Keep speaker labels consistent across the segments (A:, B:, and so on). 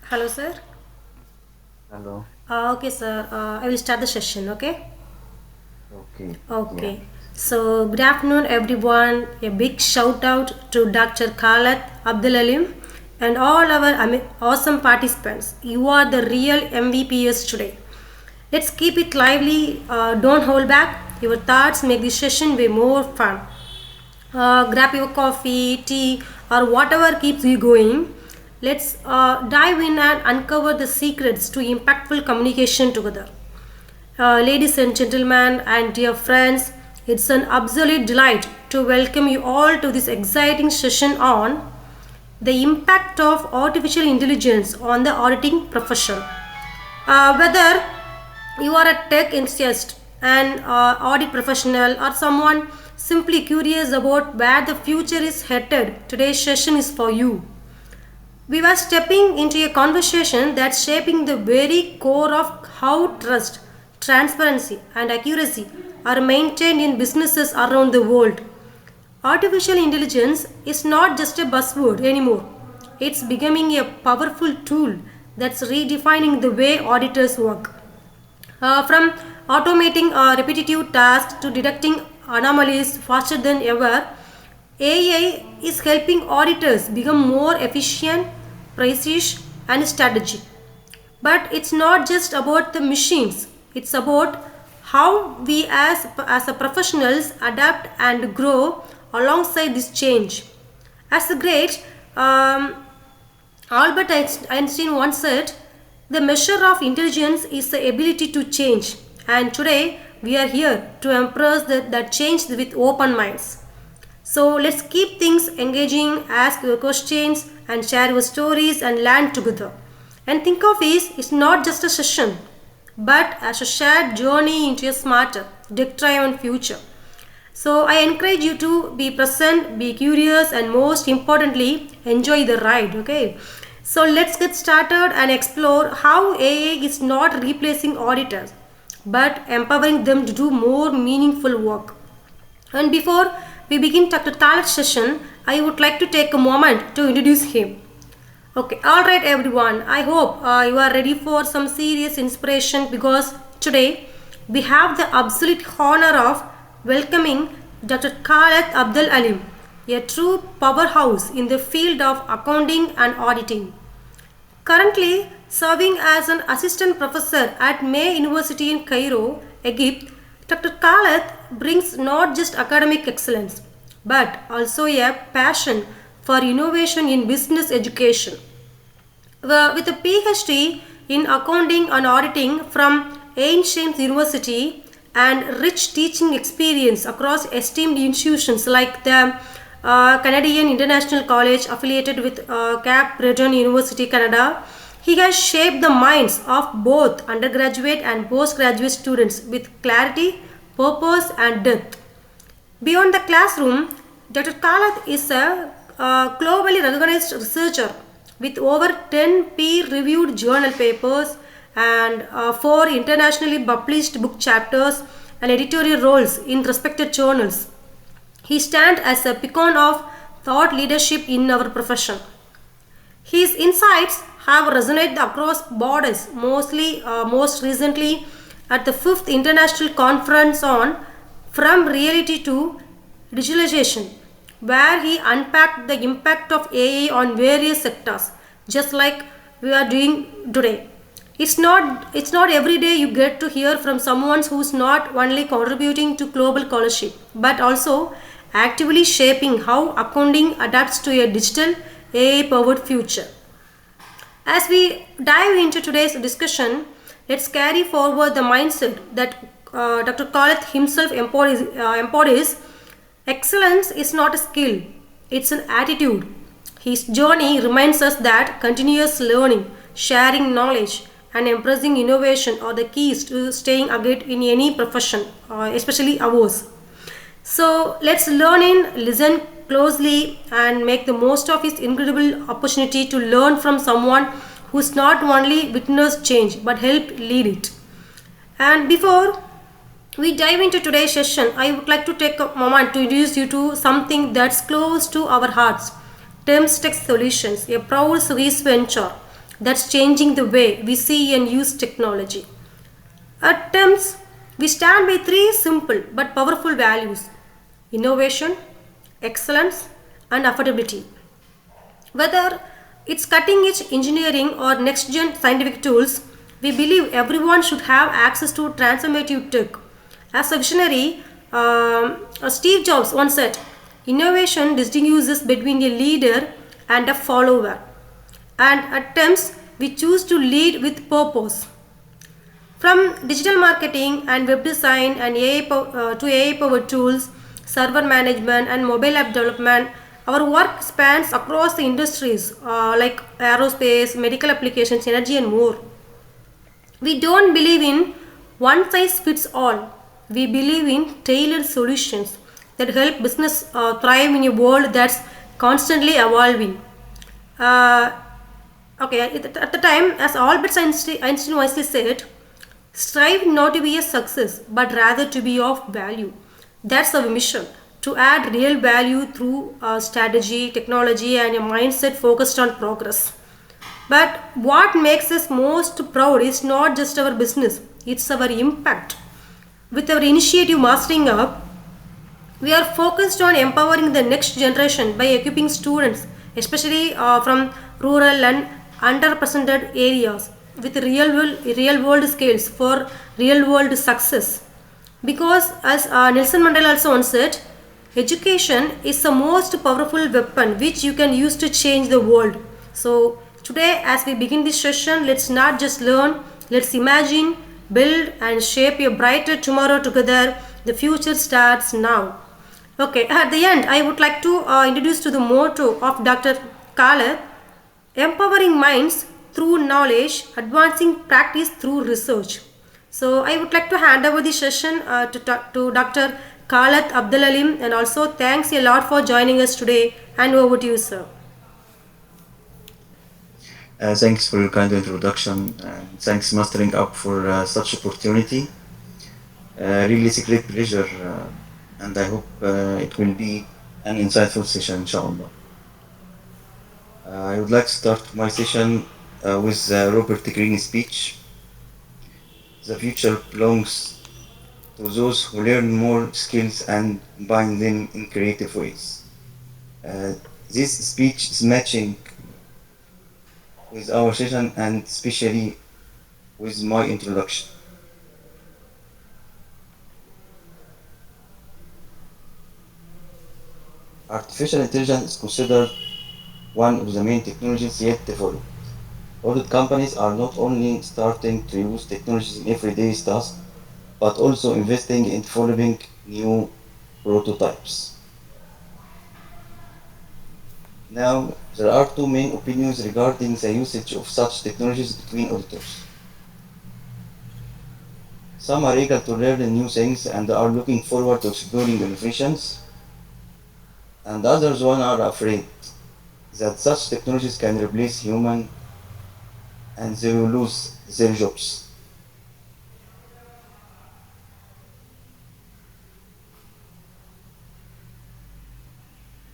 A: Hello, sir.
B: Hello.
A: Okay, sir. I will start the session. Okay.
B: Okay. Yeah.
A: Okay. So, good afternoon, everyone. A big shout out to Dr. Khaled Abdul Alim and all our awesome participants. You are the real MVPs today. Let's keep it lively. Don't hold back. Your thoughts make the session way more fun. Grab your coffee, tea, or whatever keeps you going. Let's dive in and uncover the secrets to impactful communication together. Ladies and gentlemen, and dear friends, it's an absolute delight to welcome you all to this exciting session on the impact of artificial intelligence on the auditing profession. Whether you are a tech enthusiast, an audit professional, or someone simply curious about where the future is headed, today's session is for you. We were stepping into a conversation that's shaping the very core of how trust, transparency, and accuracy are maintained in businesses around the world. Artificial intelligence is not just a buzzword anymore. It's becoming a powerful tool that's redefining the way auditors work. From automating repetitive tasks to detecting anomalies faster than ever, AI is helping auditors become more efficient, precise, and strategic. But it's not just about the machines, it's about how we as a professionals adapt and grow alongside this change. As the great Albert Einstein once said, the measure of intelligence is the ability to change. And today we are here to embrace that change with open minds. So let's keep things engaging, ask your questions, and share your stories and learn together. And think of it, it's not just a session, but as a shared journey into a smarter, tech-driven future. So I encourage you to be present, be curious, and most importantly, enjoy the ride. Okay. So let's get started and explore how AI is not replacing auditors, but empowering them to do more meaningful work. And before we begin Dr. Talat's session, I would like to take a moment to introduce him. Okay, all right, everyone. I hope you are ready for some serious inspiration because today we have the absolute honor of welcoming Dr. Khaled Abdul Alim, a true powerhouse in the field of accounting and auditing. Currently serving as an assistant professor at May University in Cairo, Egypt, Dr. Khaled brings not just academic excellence but also a passion for innovation in business education. With a PhD in accounting and auditing from Ancient University and rich teaching experience across esteemed institutions like the Canadian International College affiliated with Cap Breton University, Canada, he has shaped the minds of both undergraduate and postgraduate students with clarity, purpose, and depth. Beyond the classroom, Dr. Khaled is a globally recognized researcher with over 10 peer reviewed journal papers and 4 internationally published book chapters and editorial roles in respected journals. He stands as a beacon of thought leadership in our profession. His insights have resonated across borders, most recently at the 5th International Conference on From Reality to Digitalization, where he unpacked the impact of AI on various sectors, just like we are doing today. It's not every day you get to hear from someone who's not only contributing to global scholarship but also actively shaping how accounting adapts to a digital AI powered future. As we dive into today's discussion, let's carry forward the mindset that Dr. Khaled himself embodies. Excellence is not a skill, it's an attitude. His journey reminds us that continuous learning, sharing knowledge, and embracing innovation are the keys to staying ahead in any profession, especially ours. So let's learn in, listen closely, and make the most of this incredible opportunity to learn from someone who's not only witnessed change but helped lead it. And before we dive into today's session, I would like to take a moment to introduce you to something that's close to our hearts. Thames Tech Solutions, a proud Swiss venture that's changing the way we see and use technology. At TEMS, we stand by three simple but powerful values: innovation, excellence, and affordability. Whether it's cutting edge engineering or next gen scientific tools, we believe everyone should have access to transformative tech. As a visionary, Steve Jobs once said, innovation distinguishes between a leader and a follower. And at times, we choose to lead with purpose. From digital marketing and web design and to AI powered tools, server management, and mobile app development, our work spans across the industries like aerospace, medical applications, energy, and more. We don't believe in one size fits all. We believe in tailored solutions that help business thrive in a world that's constantly evolving. Uh, okay, at the time, as Albert Einstein wisely said, strive not to be a success, but rather to be of value. That's our mission, to add real value through strategy, technology, and a mindset focused on progress. But what makes us most proud is not just our business, it's our impact. With our initiative Mastering Up, we are focused on empowering the next generation by equipping students, especially from rural and underrepresented areas, with real world skills for real world success. Because, as Nelson Mandela also once said, education is the most powerful weapon which you can use to change the world. So, today, as we begin this session, let's not just learn, let's imagine, build, and shape a brighter tomorrow together. The future starts now. Okay, at the end, I would like to introduce to the motto of Dr. Khaled: empowering minds through knowledge, advancing practice through research. So, I would like to hand over the session to Dr. Khaled Abdulalim, and also thanks a lot for joining us today. And over to you, sir.
B: Thanks for your kind introduction, and thanks Mastering Up for such opportunity. Really, it's a great pleasure, and I hope it will be an insightful session, inshallah. I would like to start my session with Robert Greene's speech. The future belongs to those who learn more skills and combine them in creative ways. Uh, this speech is matching with our session and especially with my introduction. Artificial intelligence is considered one of the main technologies yet developed. Audit companies are not only starting to use technologies in everyday tasks, but also investing in developing new prototypes. Now, there are two main opinions regarding the usage of such technologies between auditors. Some are eager to learn new things and are looking forward to exploring innovations, and others one are afraid that such technologies can replace human and they will lose their jobs.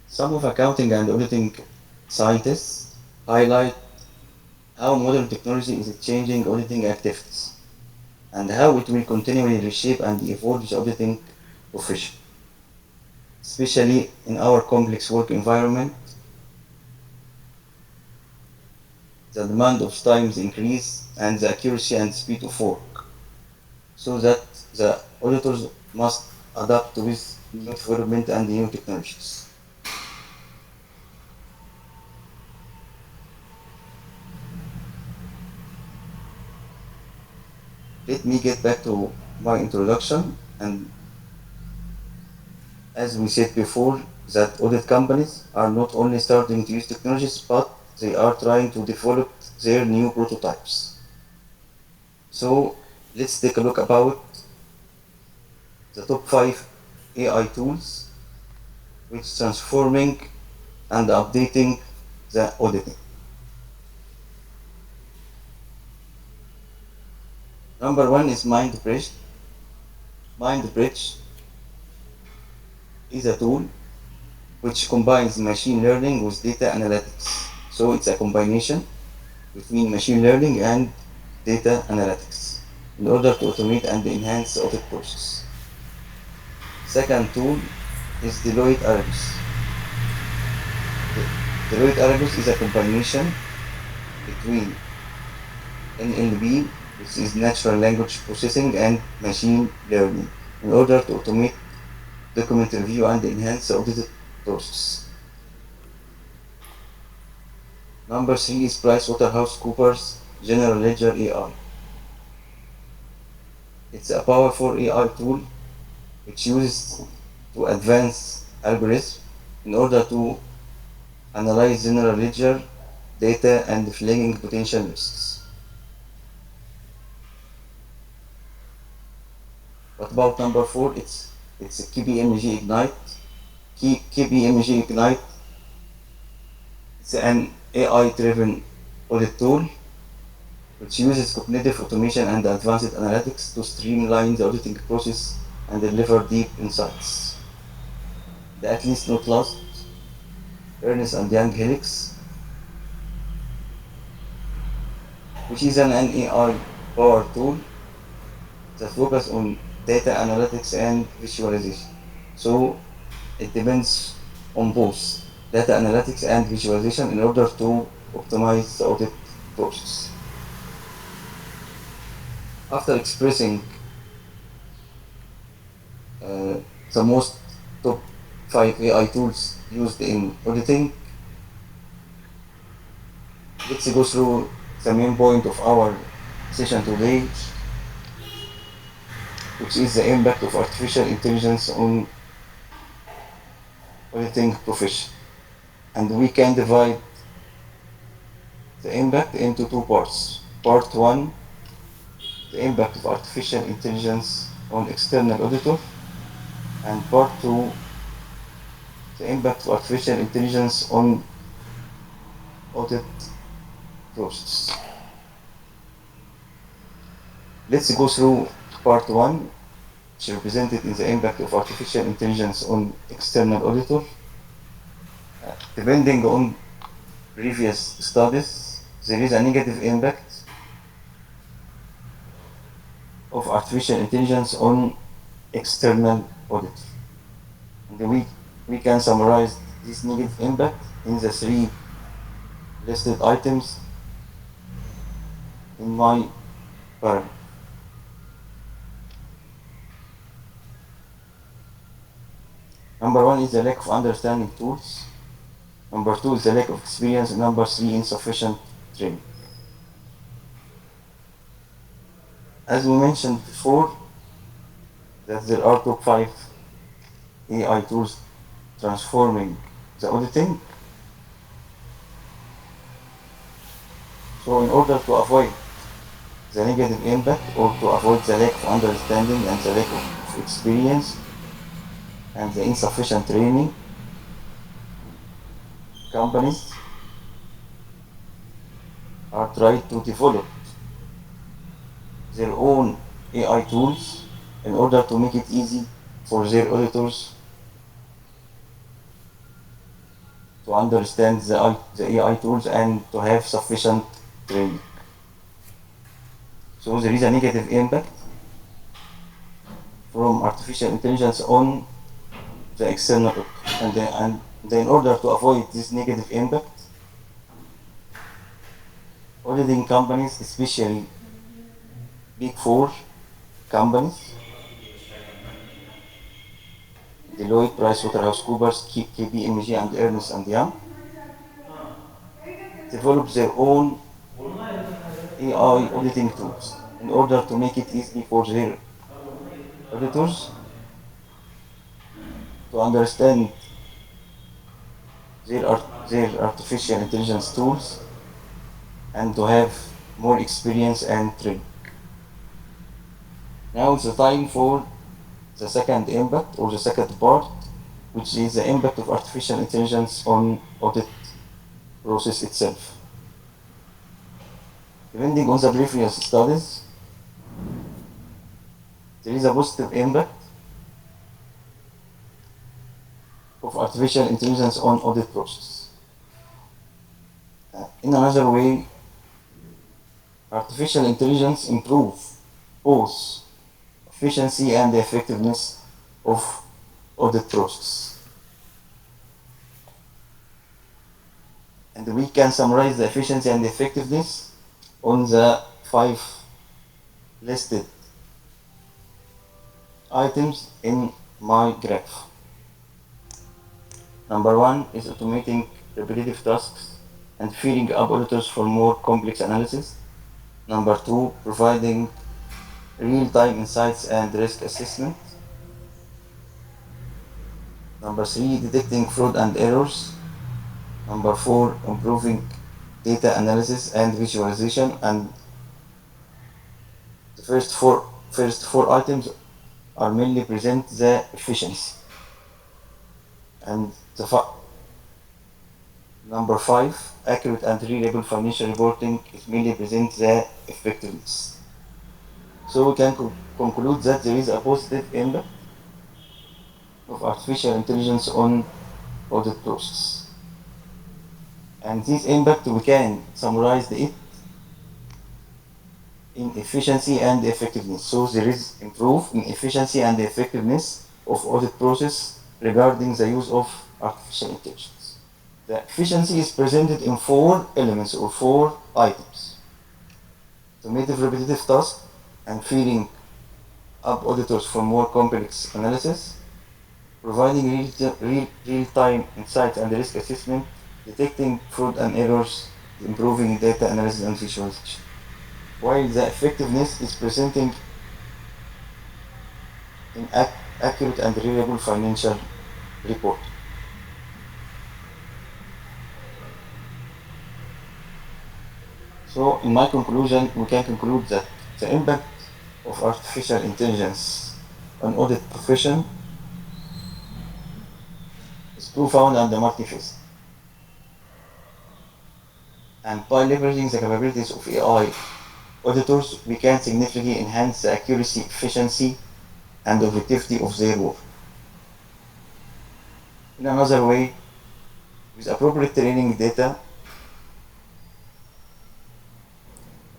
B: Some of accounting and auditing scientists highlight how modern technology is changing auditing activities and how it will continually reshape and evolve the auditing profession, especially in our complex work environment. The demand of times increase and the accuracy and speed of work, so that the auditors must adapt with new development and new technologies. Let me get back to my introduction, and as we said before, that audit companies are not only starting to use technologies, but they are trying to develop their new prototypes. So let's take a look about the top 5 AI tools which transforming and updating the auditing. Number 1 is MindBridge. MindBridge is a tool which combines machine learning with data analytics. So it's a combination. between machine learning and data analytics in order to automate and enhance the audit process. Second tool is Deloitte Argus. The Deloitte Argus is a combination between NLP, which is natural language processing, and machine learning in order to automate document review and enhance the audit process. Number three is PricewaterhouseCoopers General Ledger AI. It's a powerful AI tool which uses to advance algorithms in order to analyze general ledger data and flagging potential risks. What about number four? It's a KPMG Ignite. KPMG Ignite. It's an AI-driven audit tool which uses cognitive automation and advanced analytics to streamline the auditing process and deliver deep insights. The at least not last, Ernest and Young Helix, which is an AI power tool that focus on data analytics and visualization. So it depends on both data analytics and visualization in order to optimize the audit process. After expressing the most top 5 AI tools used in auditing, let's go through the main point of our session today, which is the impact of artificial intelligence on auditing profession. And we can divide the impact into two parts. Part one, the impact of artificial intelligence on external auditor, and part two, the impact of artificial intelligence on audit process. Let's go through part one, which represented in the impact of artificial intelligence on external auditor. Depending on previous studies, there is a negative impact of artificial intelligence on external audit. And we can summarize this negative impact in the three listed items in my paragraph. Number one is the lack of understanding tools. Number two is the lack of experience. And number three, insufficient training. As we mentioned before, that there are top 5 AI tools transforming the auditing. So in order to avoid the negative impact or to avoid the lack of understanding and the lack of experience and the insufficient training, companies are trying to develop their own AI tools in order to make it easy for their auditors to understand the AI tools and to have sufficient training. So there is a negative impact from artificial intelligence on the external audit. And in order to avoid this negative impact, auditing companies, especially Big Four companies, Deloitte, PricewaterhouseCoopers, KPMG, and Ernst and Young, develop their own AI auditing tools in order to make it easy for their auditors to understand their artificial intelligence tools and to have more experience and training. Now it's the time for the second impact or the second part, which is the impact of artificial intelligence on audit process itself. Depending on the previous studies, there is a positive impact of artificial intelligence on audit process. In another way, artificial intelligence improve both efficiency and the effectiveness of audit process. And we can summarize the efficiency and effectiveness on the 5 listed items in my graph. Number 1 is automating repetitive tasks and freeing up auditors for more complex analysis. Number 2, providing real-time insights and risk assessment. Number 3, detecting fraud and errors. Number 4, improving data analysis and visualization. And the first four items are mainly present the efficiency. And number 5, accurate and reliable financial reporting, is mainly present the effectiveness. So we can conclude that there is a positive impact of artificial intelligence on audit process. And this impact we can summarize it in efficiency and effectiveness. So there is improvement in efficiency and effectiveness of audit process regarding the use of artificial intelligence. The efficiency is presented in 4 elements or 4 items. Automated repetitive tasks and freeing up auditors for more complex analysis, providing real-time insights and risk assessment, detecting fraud and errors, improving data analysis and visualization. While the effectiveness is presenting in accurate and reliable financial report. So in my conclusion, we can conclude that the impact of artificial intelligence on audit profession is profound and multifaceted. And by leveraging the capabilities of AI auditors, we can significantly enhance the accuracy, efficiency, and objectivity of their work. In another way, with appropriate training data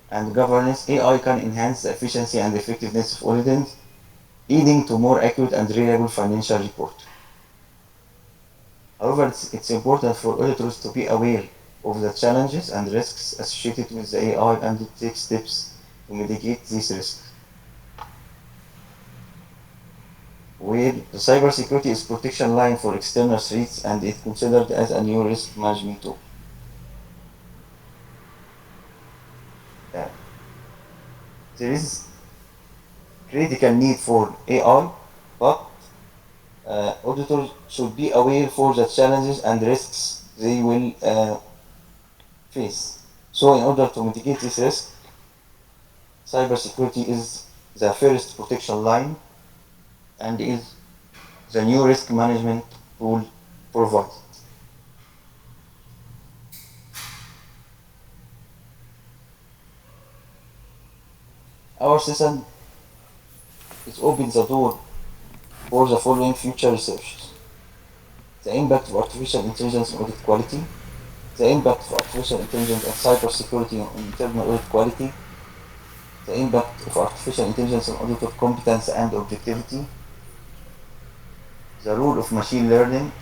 B: and governance, AI can enhance the efficiency and effectiveness of auditing, leading to more accurate and reliable financial report. However, it's important for auditors to be aware of the challenges and risks associated with the AI and to take steps to mitigate these risks. Where the cybersecurity is protection line for external threats and is considered as a new risk management tool. There is critical need for AI, but auditors should be aware for the challenges and risks they will face. So in order to mitigate this risk, cybersecurity is the first protection line and is the new risk management tool provided. Our session is opening the door for the following future researches: the impact of artificial intelligence on audit quality, the impact of artificial intelligence and cybersecurity on internal audit quality, the impact of artificial intelligence on auditor competence and objectivity, the role of machine learning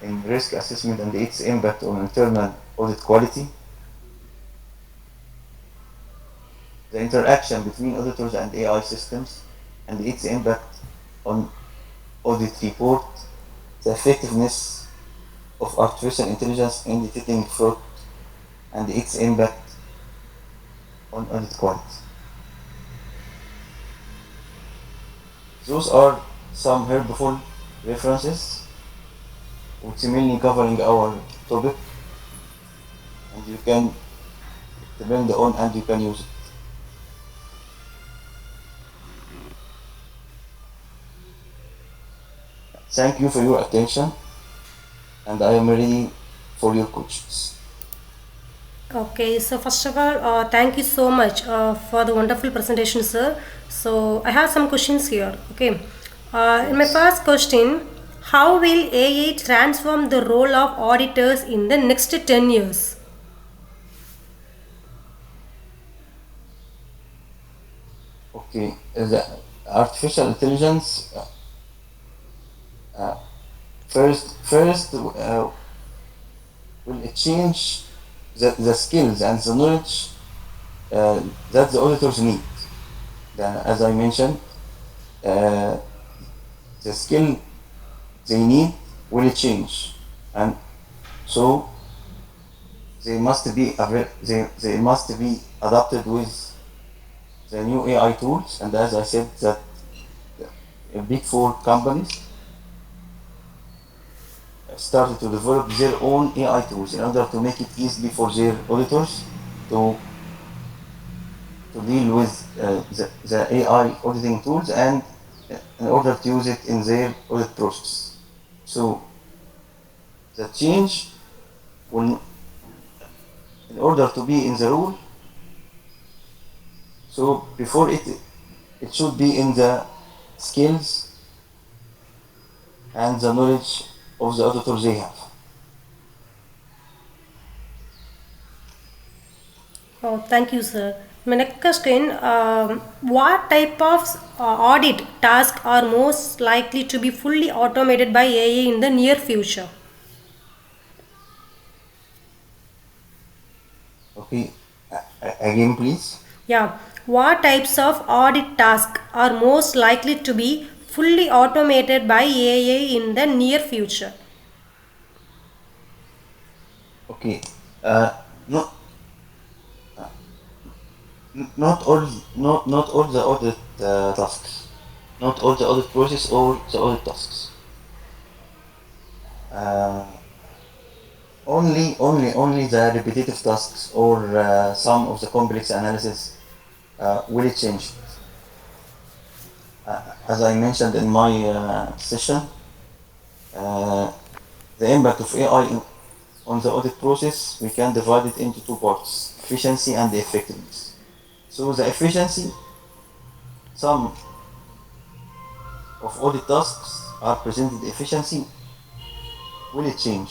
B: in risk assessment and its impact on internal audit quality, the interaction between auditors and AI systems and its impact on audit report, the effectiveness of artificial intelligence in detecting fraud and its impact on audit quality. Those are some helpful references which mainly covering our topic, and you can depend on and you can use it. Thank you for your attention, and I am ready for your questions.
A: Okay, so first of all, thank you so much for the wonderful presentation, sir. So I have some questions here. Okay, in my
B: Yes.
A: first question, how will AI transform the role of auditors in the next 10 years?
B: Okay, the artificial intelligence first will change the skills and the knowledge that the auditors need. As I mentioned, uh, the skill they need will change, and so they must be adapted with the new AI tools. And as I said, that big four companies started to develop their own AI tools in order to make it easy for their auditors to deal with the AI auditing tools, and in order to use it in their audit process. So the change will, in order to be in the rule, so before it should be in the skills and the knowledge of the auditors they have.
A: Oh, thank you, sir. My next question, what type of audit tasks are most likely to be fully automated by AI in the near future?
B: Okay, again, please.
A: Yeah, what types of audit tasks are most likely to be fully automated by AI in the near future?
B: Okay, uh, not not all not all the audit tasks, not all the audit process or the audit tasks. Uh, only the repetitive tasks or some of the complex analysis will change. As I mentioned in my session, uh, the impact of AI on the audit process, we can divide it into two parts: efficiency and effectiveness. So the efficiency, some of audit tasks are presented efficiency will it change,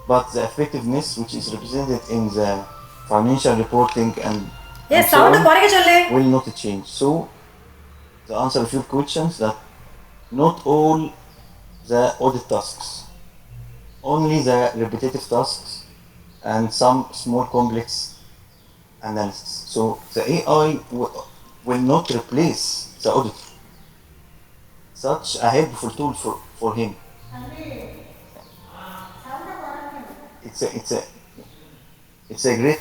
B: but the effectiveness, which is represented in the financial reporting and
A: Yes,
B: so
A: sound
B: on,
A: korrega challe.
B: will not change. So the answer of your questions that not all the audit tasks, only the repetitive tasks and some small complex analysis. So the AI will not replace the auditor, such a helpful tool for him. It's a it's a it's a great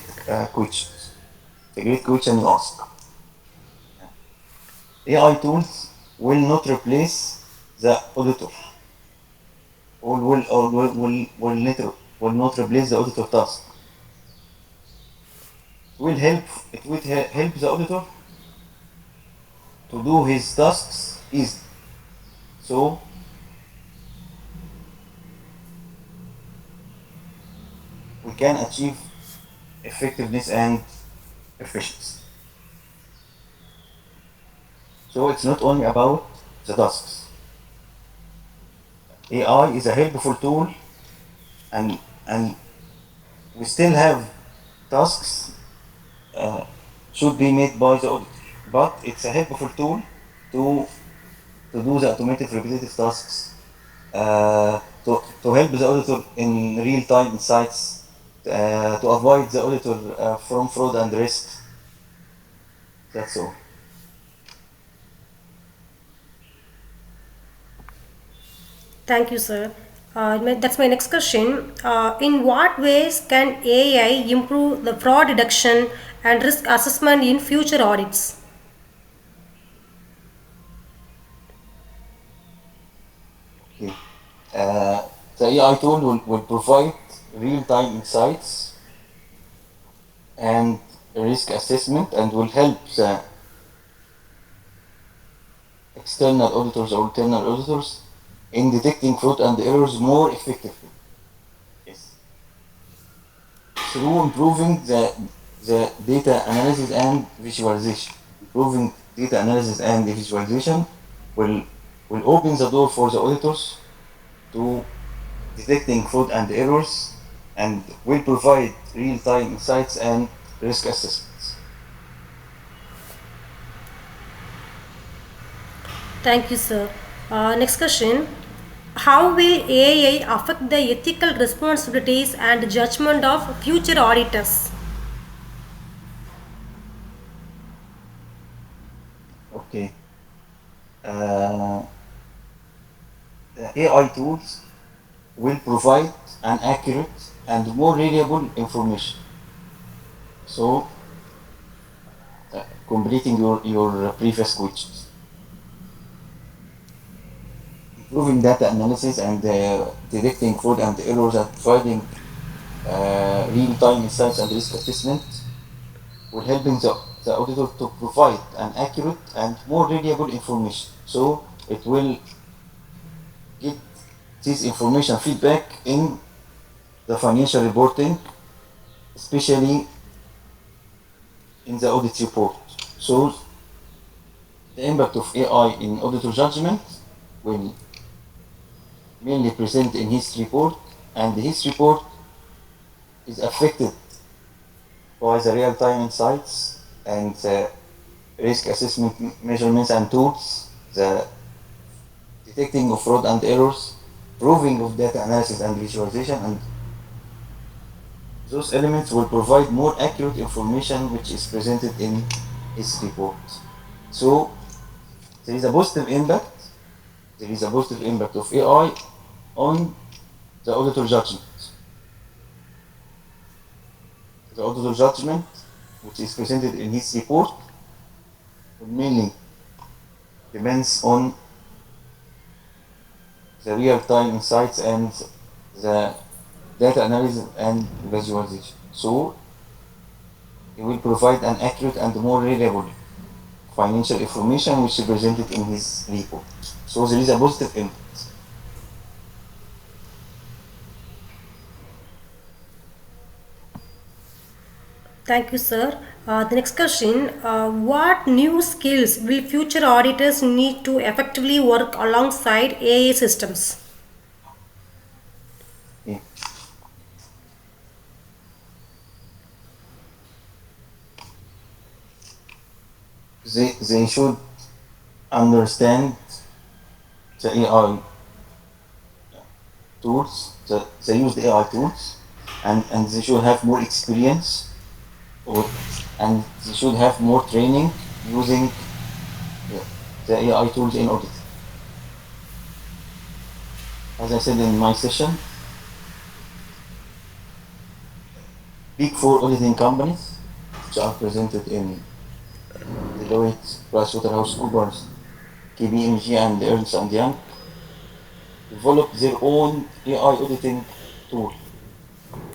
B: question. It's a great question you ask. AI tools will not replace the auditor, will not replace the auditor task. Will help it will help the auditor to do his tasks easily. So we can achieve effectiveness and efficiency. So it's not only about the tasks. AI is a helpful tool, and we still have tasks uh, should be made by the auditor, but it's a helpful tool to do the automated repetitive tasks, to help the auditor in real-time insights, to avoid the auditor from fraud and risks. That's all.
A: Thank you, sir. That's my next question. In what ways can AI improve the fraud detection and risk assessment in future audits?
B: Okay. Uh, the AI tool will provide real-time insights and risk assessment, and will help the external auditors or internal auditors in detecting fraud and errors more effectively. Yes. Through improving the data analysis and visualization. Improving data analysis and visualization will open the door for the auditors to detecting fraud and errors, and will provide real-time insights and risk assessments.
A: Thank you, sir. Next question. How will AI affect the ethical responsibilities and judgment of future auditors?
B: Okay. Uh, the AI tools will provide an accurate and more reliable information. So, completing your previous questions, improving data analysis and detecting fraud and errors and providing real-time insights and risk assessment will helping the auditor to provide an accurate and more reliable information. So it will get this information feedback in the financial reporting, especially in the audit report. So the impact of AI in auditor judgment will mainly present in his report, and his report is affected by the real-time insights and the risk assessment measurements and tools, the detecting of fraud and errors, proving of data analysis and visualization, and those elements will provide more accurate information which is presented in his report. So there is a positive impact. There is a positive impact of AI on the auditor judgment. The auditor judgment, which is presented in his report, mainly depends on the real-time insights and the data analysis and visualization. So it will provide an accurate and more reliable financial information which is presented in his report. So there is a positive impact.
A: Thank you, sir. The next question. What new skills will future auditors need to effectively work alongside AI systems?
B: Yeah. They should understand the AI tools, they use the AI tools, and they should have more experience, or, and they should have more training using the, the AI tools in audit. As I said in my session, big four auditing companies, which are presented in Deloitte, PricewaterhouseCoopers, KPMG, and Ernst and Young, developed their own AI auditing tool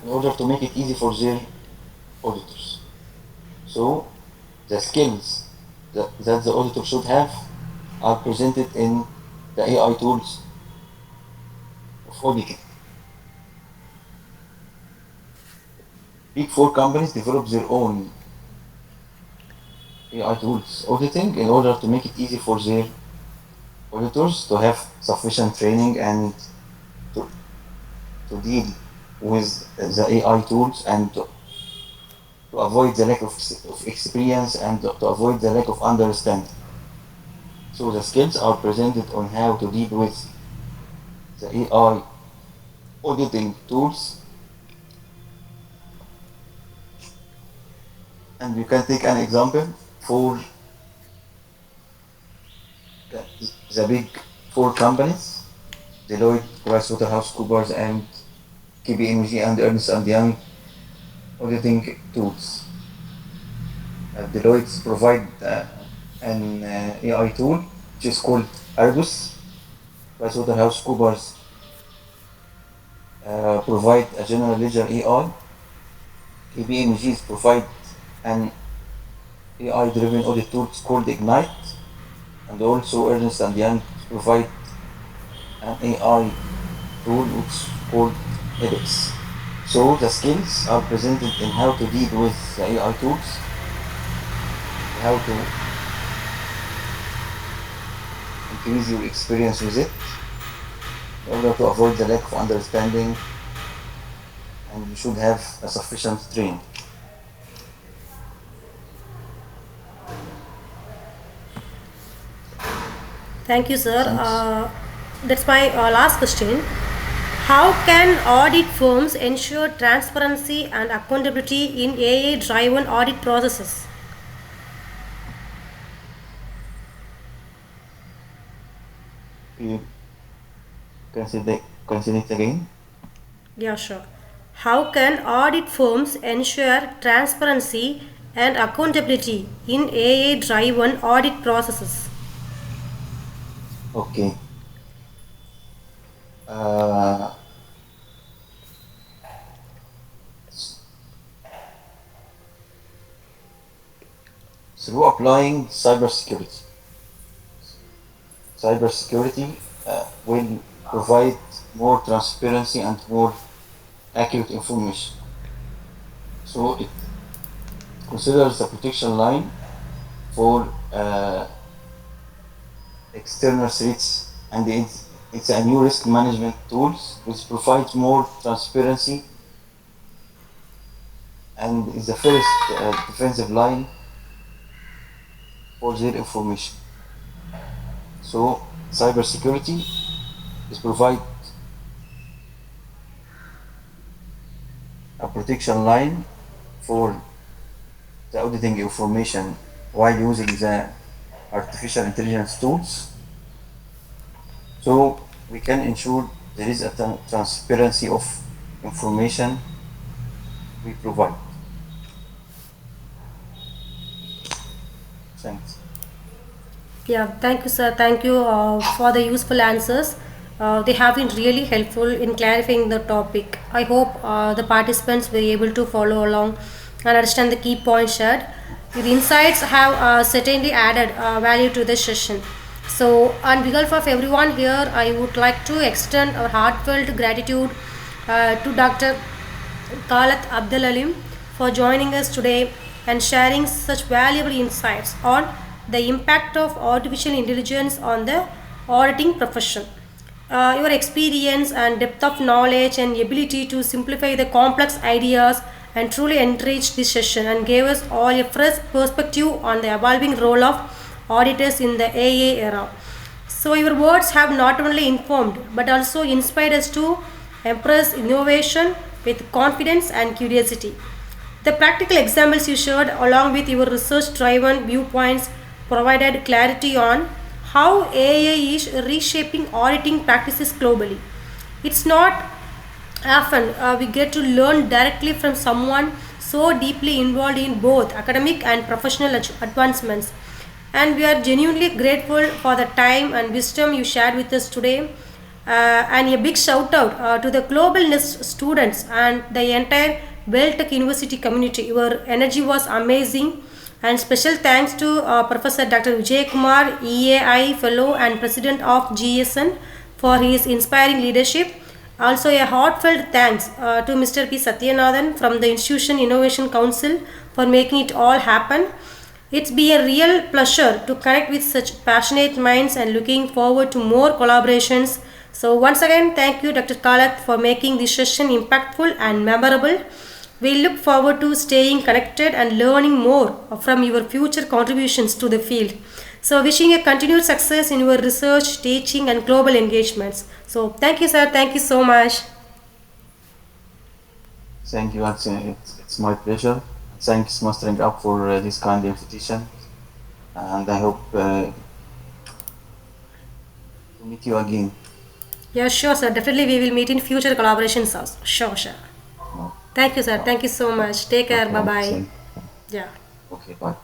B: in order to make it easy for their auditors. So the skills that the auditor should have are presented in the AI tools of auditing. Big four companies develop their own AI tools auditing in order to make it easy for their auditors to have sufficient training and to, to deal with the AI tools and to avoid the lack of experience and to avoid the lack of understanding. So the skills are presented on how to deal with the AI auditing tools, and you can take an example for the, the big four companies, Deloitte, PricewaterhouseCoopers, and KPMG and Ernst and Young auditing tools. Deloitte provide an AI tool which is called Argus. PricewaterhouseCoopers provide a general ledger AI. KPMGs provide an AI-driven audit tool called Ignite, and also Ernst and Young provide an AI tool which is called Helix. So the skills are presented in how to deal with the AI tools, how to increase your experience with it in order to avoid the lack of understanding, and you should have a sufficient training.
A: Thank you, sir.
B: Thanks.
A: That's my last question. How can audit firms ensure transparency and accountability in AI-driven audit processes?
B: You consider it again.
A: Yeah, sure. How can audit firms ensure transparency and accountability in AI-driven audit processes?
B: Okay. Uh, through applying cybersecurity. Cybersecurity will provide more transparency and more accurate information. So it considers the protection line for external threats, and it's a new risk management tools which provides more transparency and is the first defensive line for their information. So cybersecurity is provide a protection line for the auditing information while using the artificial intelligence tools. So we can ensure there is a transparency of information we provide. Thanks.
A: Yeah, thank you, sir. Thank you for the useful answers. They have been really helpful in clarifying the topic. I hope the participants were able to follow along and understand the key points shared. The insights have certainly added value to this session. So, on behalf of everyone here, I would like to extend our heartfelt gratitude to Dr. Khaled Abdulalim for joining us today and sharing such valuable insights on the impact of artificial intelligence on the auditing profession. Your experience and depth of knowledge and ability to simplify the complex ideas and truly enriched this session and gave us all a fresh perspective on the evolving role of auditors in the AI era. So your words have not only informed but also inspired us to embrace innovation with confidence and curiosity. The practical examples you shared, along with your research driven viewpoints, provided clarity on how AI is reshaping auditing practices globally. It's not often we get to learn directly from someone so deeply involved in both academic and professional advancements. And we are genuinely grateful for the time and wisdom you shared with us today. And a big shout out to the Global Nest students and the entire Tech University community. Your energy was amazing. And special thanks to Professor Dr. Vijay Kumar, EAI Fellow and President of GSN, for his inspiring leadership. Also, a heartfelt thanks to Mr. P. Satyanathan from the Institution Innovation Council for making it all happen. It's been a real pleasure to connect with such passionate minds and looking forward to more collaborations. So, once again, thank you, Dr. Khaled, for making this session impactful and memorable. We look forward to staying connected and learning more from your future contributions to the field. So, wishing you continued success in your research, teaching, and global engagements. So, thank you, sir. Thank you so much.
B: Thank you. It's my pleasure. Thanks, Mastering Up, for this kind invitation. And I hope to meet you again.
A: Yeah, sure, sir. Definitely, we will meet in future collaborations also. Sure, sure.
B: Oh,
A: Thank you, sir.
B: oh,
A: Thank you so much. Take care. Bye
B: okay.
A: bye.
B: Thank.
A: Yeah.
B: Okay. Bye.